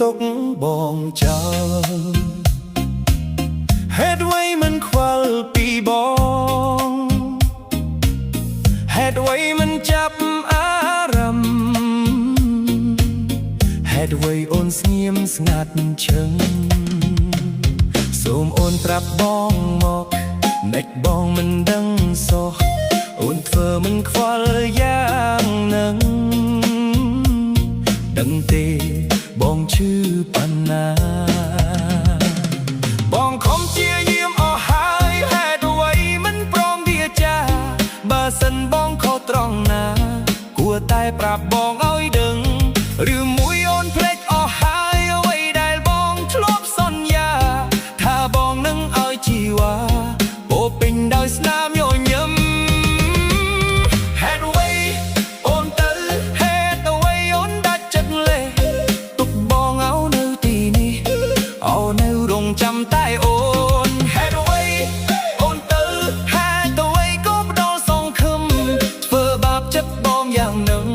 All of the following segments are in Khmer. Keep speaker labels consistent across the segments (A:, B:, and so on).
A: ตกบ่องเจ้าเหตุไว้มันควาลปีบองเหตุไว้มันจับอารมณ์เหตุไว้โอนเสียมสงัดเชิงសូមអូនប្រាប់បងមកមេឃបងមិនដឹងសោះអូនធ្វើមិនខ្វល់យ៉ាងនឹងដឹងទេបងឈឺប៉ុណ្ណាបងខំជាយាមអស់ហើយហេតុអ្វីមិនព្រមវាចាបើសិនបងខុសត្រង់ណាគួរតែប្រាប់បងឲ្យដឹងឬមួយអូនភ្លេចអស់ហើយអ្វីដែលបងធ្លាប់សន្យាថាបងនឹងឲ្យជីវ៉ាពោពេញដោយស្នាមញញឹមហេតុអ្វីអូនទៅហេតុអ្វីអូនដាច់ចិត្តលេទុកបងឲ្យនៅទីនេះឲ្យនៅរងចាំតែអូនហេតុអ្វីអូនទៅហេតុអ្វីក៏ផ្ដោសងខឹមធ្វើបាបចិត្តបងយ៉ាងនឹង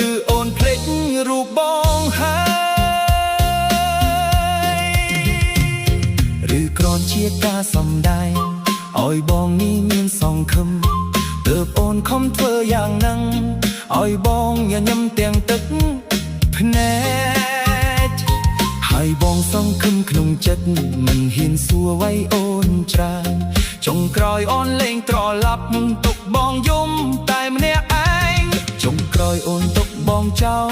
A: ឬអូនភ្លេចរូបបងហើយឬគ្រាន់ជាការសំដែងឲ្យបងនេះមានសង្ឃឹមទើបអូនខំធ្វើយ៉ាងហ្នឹងឲ្យបងញញឹមទាំងទឹកភ្នែកហើយបងសង្ឃឹមក្នុងចិត្តមិនហ៊ានសួរអ្វីអូនច្រើនចុងក្រោយអូនលែងត្រឡប់ទុកបងយំតែម្នាក់ឯងចុងក្រោយអូនទុកបងចោល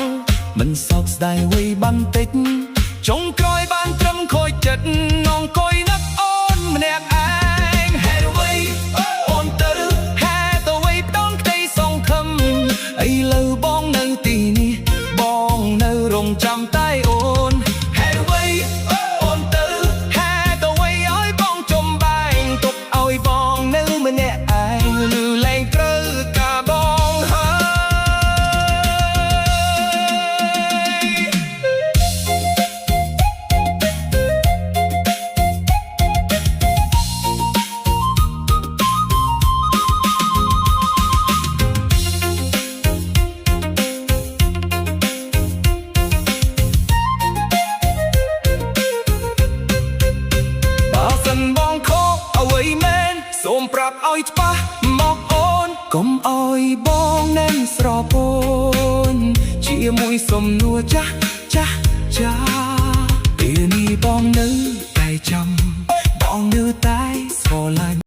A: មិនសោកស្ដាយអ្វីបន្តិចចុងក្រោយបានត្រឹមខូចចិត្តនងកុយនឹកអូនម្នាក់ឯងហេតុអ្វីអូនទៅហេតុអ្វីផ្ដន់ក្តីសង្ឃឹមឥឡូវបងនៅទីនេះបងនៅរងចាំតែអូនហេតុអ្វីអូនទៅហេតុអ្វីឲ្យបងចំបែងទុកឲ្យបងនៅម្នាក់ឯងឬលែងត្រូវការបងហើយសូមប្រាប់ឲ្យច្បាស់មកអូនកុំឲ្យបងនឹងស្រពោនជាមួយសំណួរចាស់ចាស់ចាពេលនេះបងនៅតែចាំបងនៅតែស្រឡាញ់